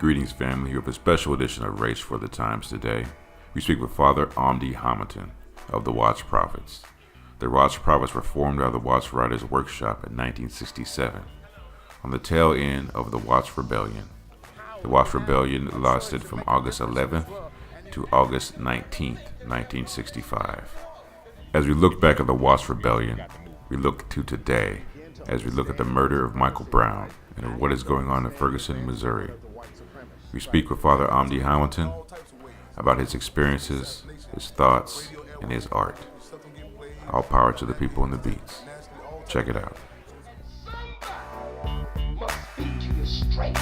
Greetings, family. We have a special edition of Race for the Times today. We speak with Father Amde Hamilton of the Watch Prophets. The Watch Prophets were formed out of the Watch Writers Workshop in 1967, on the tail end of the Watch Rebellion. The Watch Rebellion lasted from August 11th to August 19th, 1965. As we look back at the Watch Rebellion, we look to today as we look at the murder of Michael Brown and what is going on in Ferguson, Missouri. We speak with Father Amde Hamilton about his experiences, his thoughts, and his art. All power to the people in the beats. Check it out. Must speak to you straight.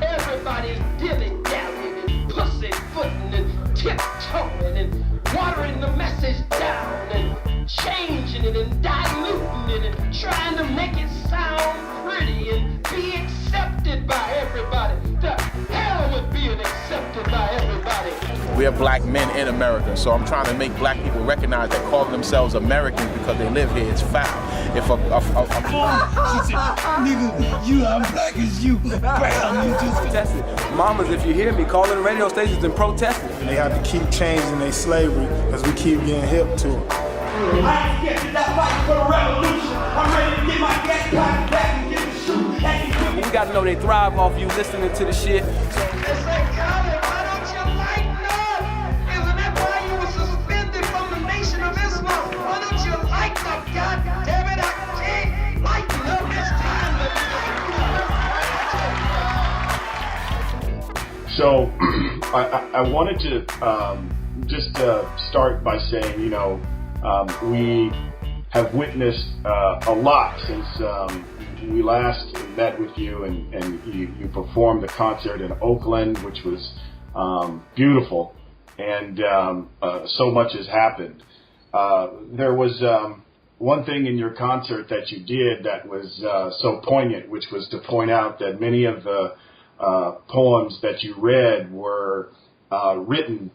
Everybody's dilly-dallying and pussyfooting and tiptoeing and watering the message down and changing it and diluting it and trying to make it sound pretty and be accepted by everybody. The hell with being accepted by everybody. We are black men in America, so I'm trying to make black people recognize that calling themselves Americans because they live here is foul. If she said, nigga, I'm black as you, brown, you just protested. Mamas, if you hear me, call in the radio stations and protest it. And they have to keep changing their slavery because we keep getting hip to it. I ain't scared to die fighting for the revolution. I'm ready to get my gas pocket back and get the shoe. We gotta know they thrive off you listening to the shit. They say, Colin, why don't you lighten up? Isn't that why you were suspended from the Nation of Islam? Why don't you lighten up? God damn it, I can't lighten up. It's time to lighten up. So I wanted to just start by saying, we have witnessed a lot since we last met with you, and you performed the concert in Oakland, which was beautiful, and so much has happened. There was one thing in your concert that you did that was so poignant, which was to point out that many of the poems that you read were written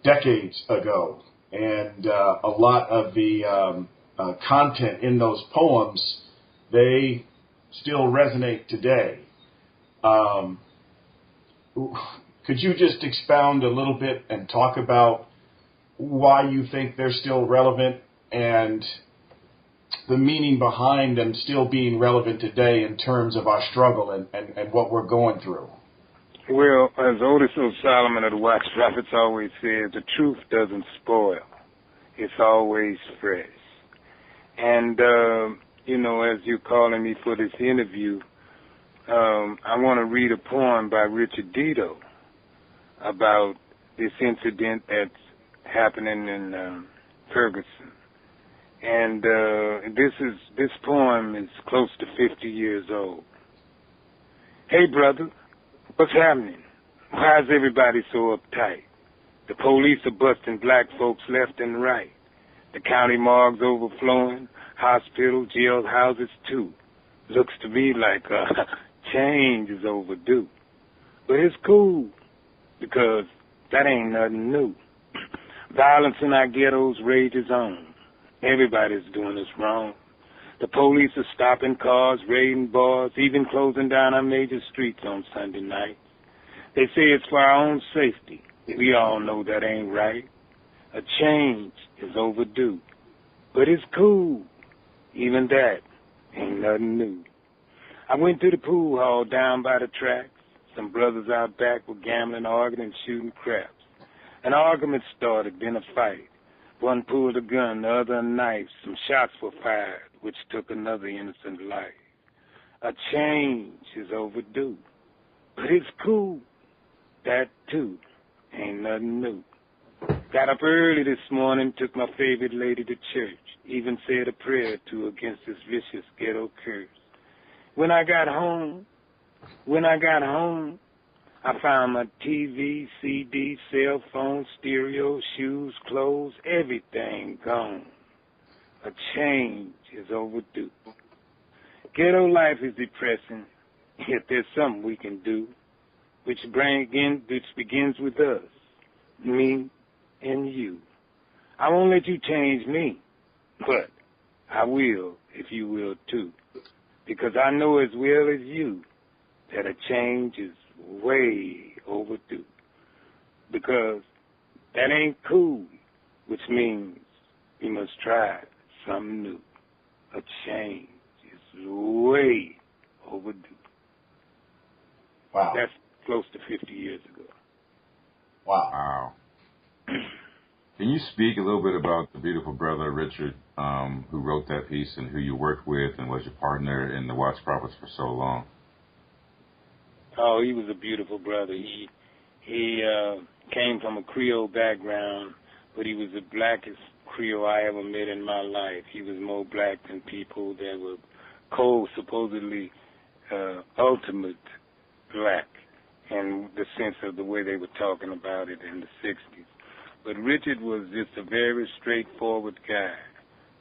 decades ago, and a lot of the content in those poems, they still resonate today. Could you just expound a little bit and talk about why you think they're still relevant and the meaning behind them still being relevant today in terms of our struggle and what we're going through? Well, as Otis O'Solomon of the Watch Prophets always says, the truth doesn't spoil. It's always fresh. And, as you're calling me for this interview, I want to read a poem by Richard Dodo about this incident that's happening in Ferguson. And this poem is close to 50 years old. Hey, brother, what's happening? Why is everybody so uptight? The police are busting black folks left and right. The county morgues overflowing, hospital, jail houses too. Looks to me like change is overdue. But it's cool, because that ain't nothing new. Violence in our ghettos rages on. Everybody's doing us wrong. The police are stopping cars, raiding bars, even closing down our major streets on Sunday nights. They say it's for our own safety. We all know that ain't right. A change is overdue. But it's cool. Even that ain't nothing new. I went to the pool hall down by the tracks. Some brothers out back were gambling, arguing, and shooting craps. An argument started, then a fight. One pulled a gun, the other a knife. Some shots were fired, which took another innocent life. A change is overdue. But it's cool. That, too, ain't nothing new. Got up early this morning, took my favorite lady to church. Even said a prayer or two against this vicious ghetto curse. When I got home, I found my TV, CD, cell phone, stereo, shoes, clothes, everything gone. A change is overdue. Ghetto life is depressing, yet there's something we can do, which begins with us, me and you. I won't let you change me, but I will if you will too, because I know as well as you that a change is way overdue. Because that ain't cool, which means we must try something new. A change is way overdue. Wow. That's close to 50 years ago. Wow. Can you speak a little bit about the beautiful brother Richard, who wrote that piece and who you worked with and was your partner in the Watch Prophets for so long? Oh, he was a beautiful brother. He came from a Creole background, but he was the blackest Creole I ever met in my life. He was more black than people that were supposedly ultimate black, in the sense of the way they were talking about it in the 60s. But Richard was just a very straightforward guy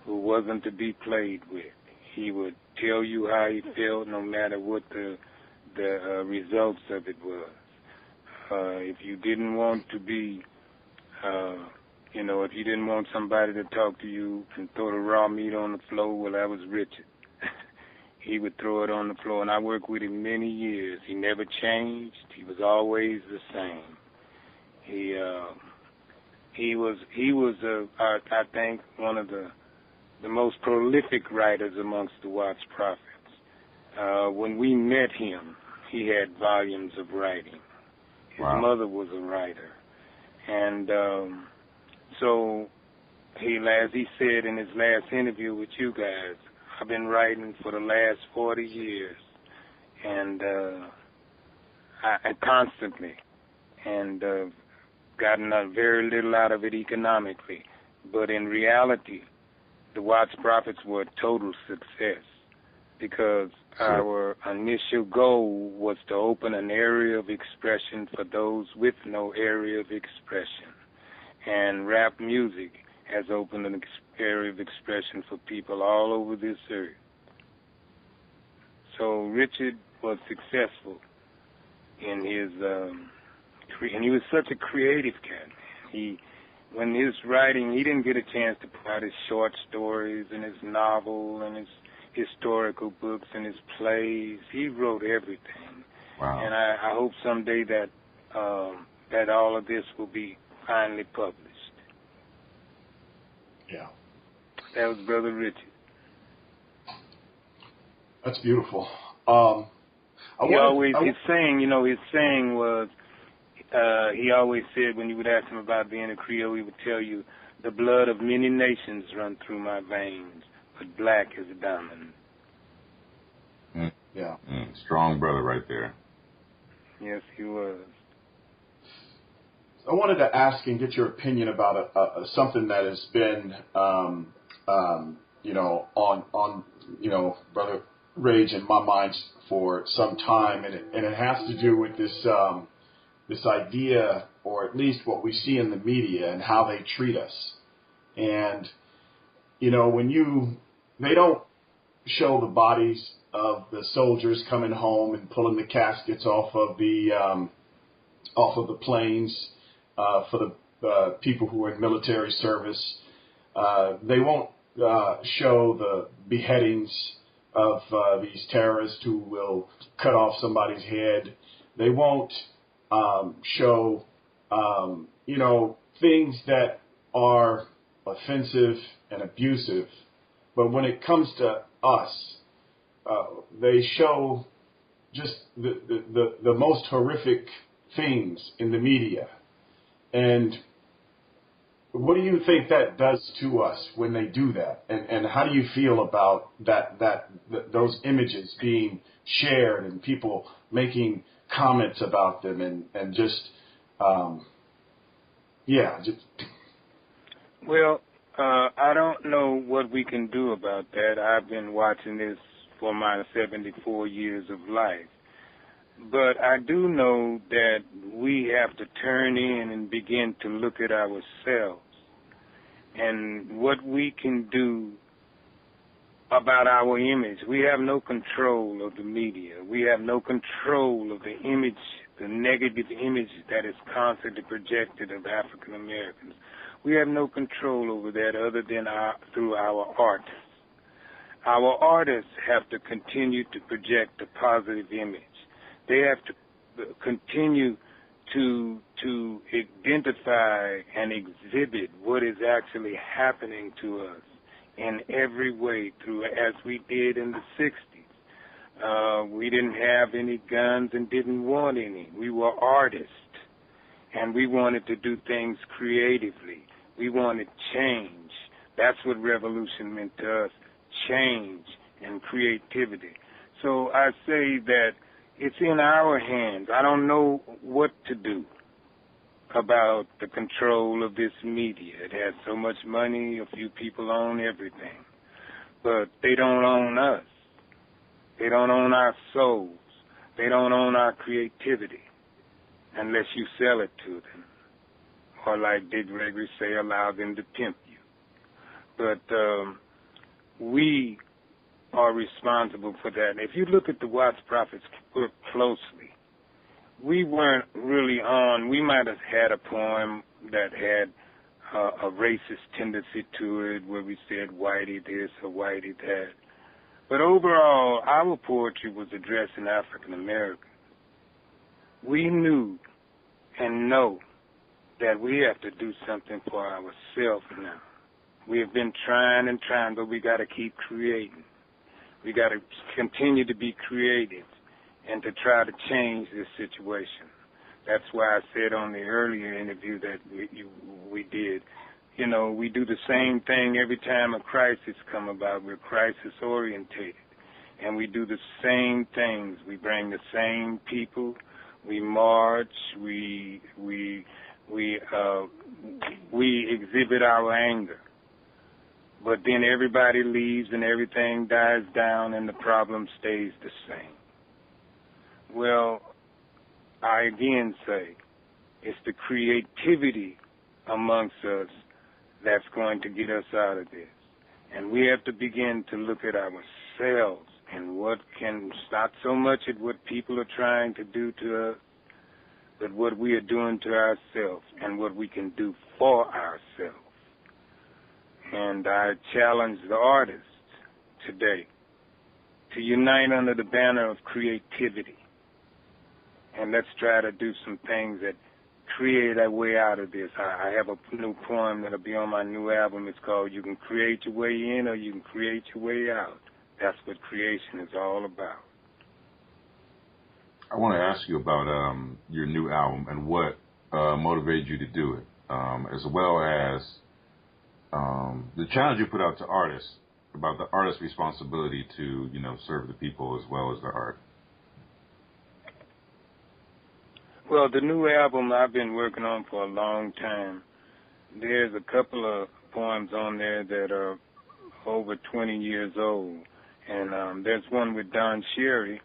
who wasn't to be played with. He would tell you how he felt no matter what the results of it was. If you didn't want to be, if you didn't want somebody to talk to you and throw the raw meat on the floor, well, that was Richard. He would throw it on the floor, and I worked with him many years. He never changed. He was always the same. He was I think, one of the most prolific writers amongst the Watts Prophets. When we met him, he had volumes of writing. His mother was a writer. And so, as he said in his last interview with you guys, I've been writing for the last 40 years, and I constantly, and gotten very little out of it economically. But in reality, the Watts Prophets were a total success, because our initial goal was to open an area of expression for those with no area of expression. And rap music has opened an area of expression for people all over this earth. So Richard was successful in his, and he was such a creative cat. When he was writing, he didn't get a chance to put out his short stories and his novel and his historical books and his plays. He wrote everything. Wow. And I hope someday that that all of this will be finally published. Yeah. That was Brother Richard. That's beautiful. His saying was, he always said, when you would ask him about being a Creole, he would tell you, the blood of many nations run through my veins, but black is dominant. Yeah. Strong brother right there. Yes, he was. I wanted to ask and get your opinion about something that has been, on Brother Rage in my mind for some time, and it has to do with this idea, or at least what we see in the media and how they treat us. And they don't show the bodies of the soldiers coming home and pulling the caskets off of the planes for the people who are in military service. They won't show the beheadings of these terrorists who will cut off somebody's head. They won't show things that are offensive and abusive. But when it comes to us, they show just the most horrific things in the media. And what do you think that does to us when they do that? And how do you feel about those images being shared and people making comments about them and just. Well, I don't know what we can do about that. I've been watching this for my 74 years of life. But I do know that we have to turn in and begin to look at ourselves and what we can do about our image. We have no control of the media. We have no control of the image, the negative image that is constantly projected of African Americans. We have no control over that other than through our artists. Our artists have to continue to project a positive image. They have to continue to identify and exhibit what is actually happening to us in every way through, as we did in the 60s. We didn't have any guns and didn't want any. We were artists, and we wanted to do things creatively. We wanted change. That's what revolution meant to us, change and creativity. So I say that it's in our hands. I don't know what to do about the control of this media. It has so much money, a few people own everything. But they don't own us. They don't own our souls. They don't own our creativity unless you sell it to them. Or like Dick Gregory say, allow them to pimp you. But we are responsible for that. And if you look at the Watts Prophets book closely, we weren't really on, we might have had a poem that had a racist tendency to it where we said whitey this or whitey that. But overall, our poetry was addressing African Americans. We knew and know that we have to do something for ourselves now. We have been trying and trying, but we got to keep creating. We got to continue to be creative and to try to change this situation. That's why I said on the earlier interview that we did, you know, we do the same thing every time a crisis come about. We're crisis-orientated, and we do the same things. We bring the same people. We march. We exhibit our anger. But then everybody leaves and everything dies down and the problem stays the same. Well, I again say it's the creativity amongst us that's going to get us out of this. And we have to begin to look at ourselves and what can, not so much at what people are trying to do to us, but what we are doing to ourselves and what we can do for ourselves. And I challenge the artists today to unite under the banner of creativity. And let's try to do some things that create a way out of this. I have a new poem that'll be on my new album. It's called You Can Create Your Way In or You Can Create Your Way Out. That's what creation is all about. I want to ask you about your new album and what motivated you to do it, as well as the challenge you put out to artists about the artist's responsibility to, you know, serve the people as well as the art. Well, the new album I've been working on for a long time. There's a couple of poems on there that are over 20 years old. And there's one with Don Cherry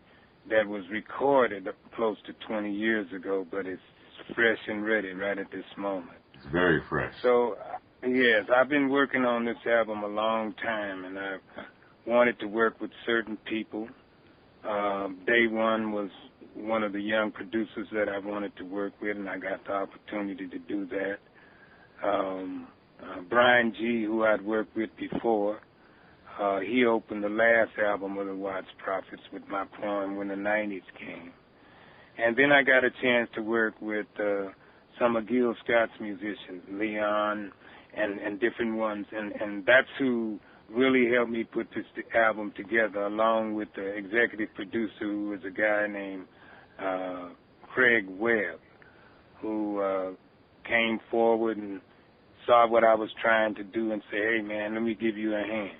that was recorded close to 20 years ago, but it's fresh and ready right at this moment. It's very fresh. So, yes, I've been working on this album a long time, and I wanted to work with certain people. Day One was one of the young producers that I wanted to work with, and I got the opportunity to do that. Brian G., who I'd worked with before, he opened the last album of the Watts Prophets with my poem When the 90s Came. And then I got a chance to work with some of Gil Scott's musicians, Leon and different ones. And that's who really helped me put this album together, along with the executive producer, who was a guy named Craig Webb, who came forward and saw what I was trying to do and said, hey, man, let me give you a hand.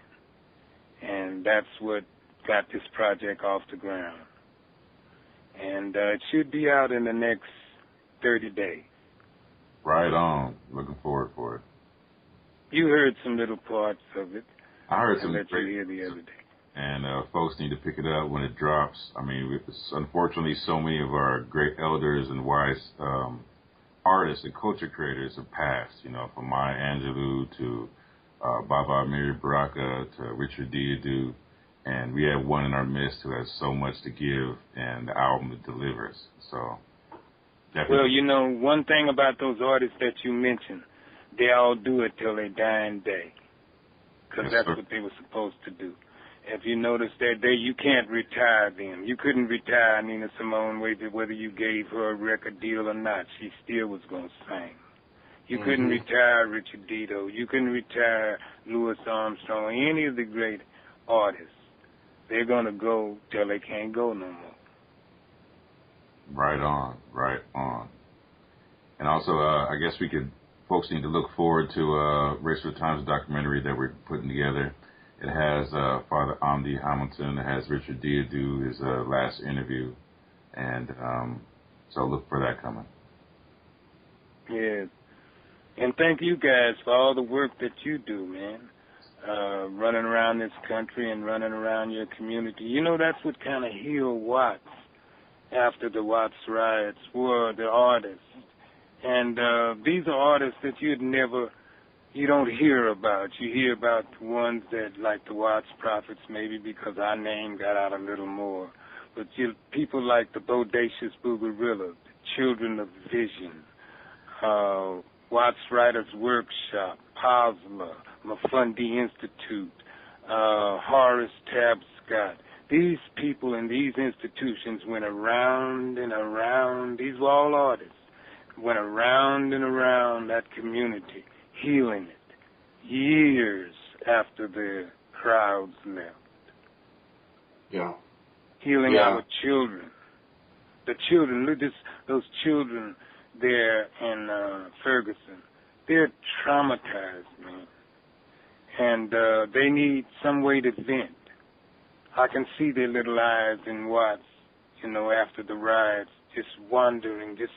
And that's what got this project off the ground. And it should be out in the next 30 days. Right on. Looking forward for it. You heard some little parts of it. I heard some that great, you hear the other day. And folks need to pick it up when it drops. I mean, unfortunately, so many of our great elders and wise artists and culture creators have passed, you know, from Maya Angelou to Baba Amiri Baraka to Richard Diadu, and we have one in our midst who has so much to give, and the album delivers. So, definitely. Well, you know, one thing about those artists that you mentioned, they all do it till they dying day, because that's what they were supposed to do. If you notice that you can't retire them. You couldn't retire Nina Simone whether you gave her a record deal or not. She still was going to sing. You couldn't retire Richard Dodo. You couldn't retire Louis Armstrong or any of the great artists. They're going to go till they can't go no more. Right on, right on. And also, I guess folks need to look forward to Race for the Times documentary that we're putting together. It has Father Amde Hamilton. It has Richard Dodo, his last interview. And so look for that coming. Yes. And thank you guys for all the work that you do, man. Running around this country and running around your community. You know, that's what kind of healed Watts after the Watts riots were the artists. And these are artists that you don't hear about. You hear about the ones that, like the Watts Prophets, maybe because our name got out a little more. But people like the Bodacious Boogarilla, the Children of Vision, Watts Writers Workshop, Posler, Mafundi Institute, Horace Tabscott. These people in these institutions went around and around. These were all artists. Went around and around that community, healing it, years after the crowds left. Yeah. Healing our children. The children, look at those children there in Ferguson. They're traumatized, man. And they need some way to vent. I can see their little eyes in Watts, after the riots, just wandering, just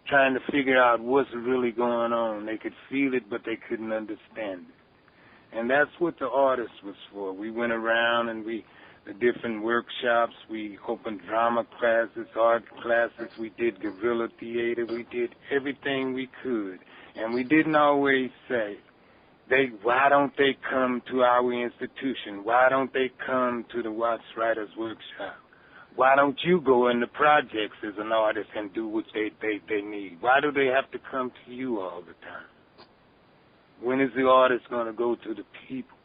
trying to figure out what's really going on. They could feel it, but they couldn't understand it. And that's what the artist was for. We went around and the different workshops, we opened drama classes, art classes, we did guerrilla theater, we did everything we could. And we didn't always say, why don't they come to our institution? Why don't they come to the Watts Writers Workshop? Why don't you go in the projects as an artist and do what they need? Why do they have to come to you all the time? When is the artist going to go to the people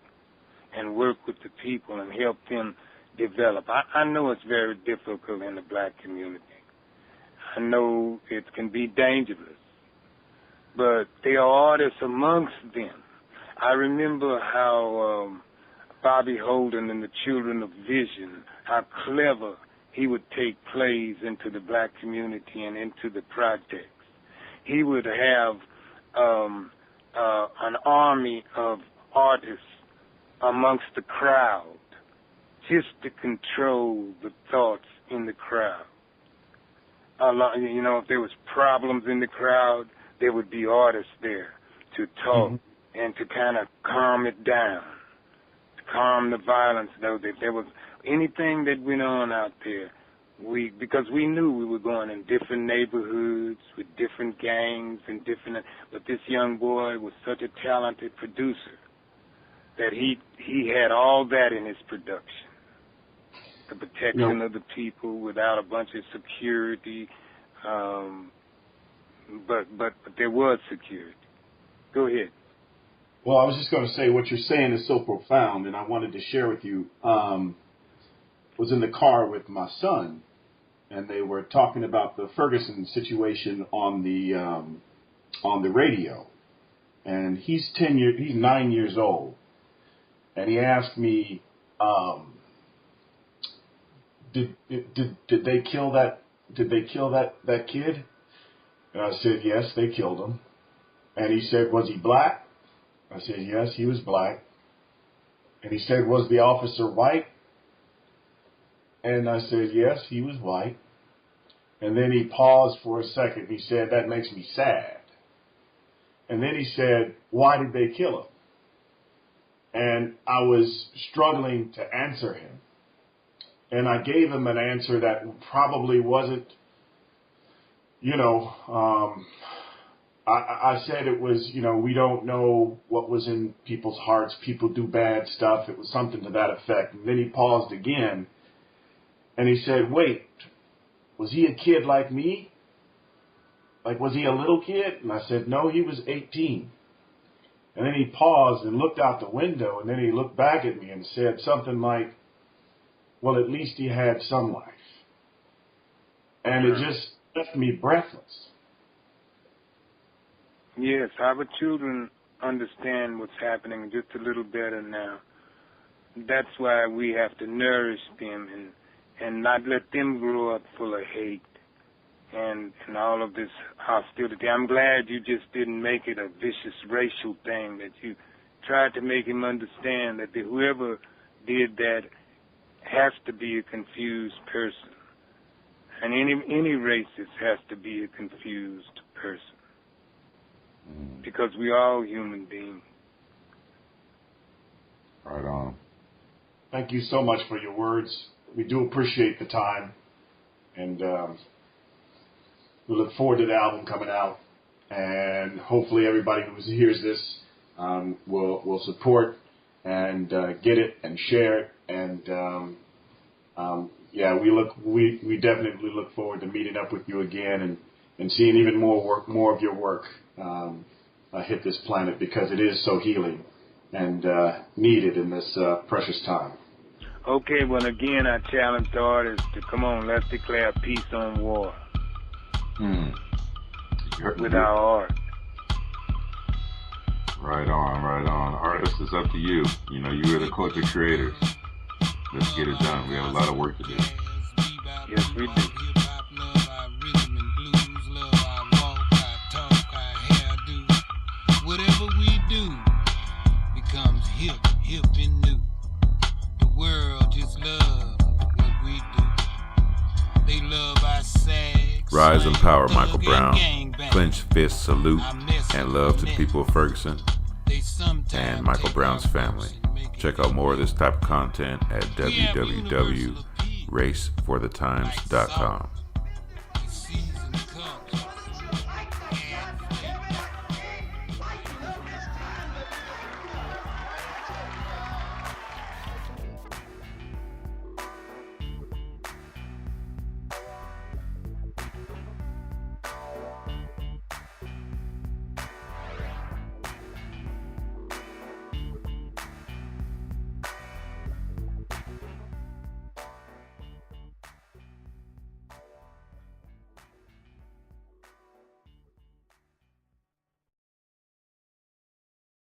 and work with the people and help them develop? I know it's very difficult in the black community. I know it can be dangerous. But there are artists amongst them. I remember how Bobby Holden and the Children of Vision, how clever he would take plays into the black community and into the projects. He would have an army of artists amongst the crowd just to control the thoughts in the crowd. If there was problems in the crowd, there would be artists there to talk and to kind of calm it down, to calm the violence. Though that there was anything that went on out there, because we knew we were going in different neighborhoods with different gangs and but this young boy was such a talented producer that he had all that in his production. The protection of the people without a bunch of security, but there was security. Go ahead. Well, I was just going to say what you're saying is so profound, and I wanted to share with you. Was in the car with my son, and they were talking about the Ferguson situation on the radio, and he's 9 years old, and he asked me, did they kill that? Did they kill that kid? And I said, yes, they killed him. And he said, was he black? I said, yes, he was black. And he said, was the officer white? And I said, yes, he was white. And then he paused for a second. He said, that makes me sad. And then he said, why did they kill him? And I was struggling to answer him. And I gave him an answer that probably wasn't, I said it was, we don't know what was in people's hearts. People do bad stuff. It was something to that effect. And then he paused again. And he said, wait, was he a kid like me? Like, was he a little kid? And I said, no, he was 18. And then he paused and looked out the window. And then he looked back at me and said something like, well, at least he had some life. And it just left me breathless. Yes, our children understand what's happening just a little better now. That's why we have to nourish them and not let them grow up full of hate and all of this hostility. I'm glad you just didn't make it a vicious racial thing, that you tried to make him understand that whoever did that has to be a confused person. And any racist has to be a confused person. Because we are all human beings. Right on. Thank you so much for your words. We do appreciate the time. And we look forward to the album coming out. And hopefully everybody who hears this will support and get it and share it. And we definitely look forward to meeting up with you again and seeing even more of your work hit this planet, because it is so healing and needed in this precious time. Okay, well, again, I challenge the artists to come on, let's declare peace on war with our art. Right on, right on. Artists, it's up to you. You know, you are the culture creators. Let's get it done. We have a lot of work to do. Yes, we do. Whatever we do becomes hip and new. The world just loves what we do. They love our sags. Rise and power, Michael Brown. Clench fist salute and love to the people of Ferguson and Michael Brown's family. Check out more of this type of content at www.raceforthetimes.com.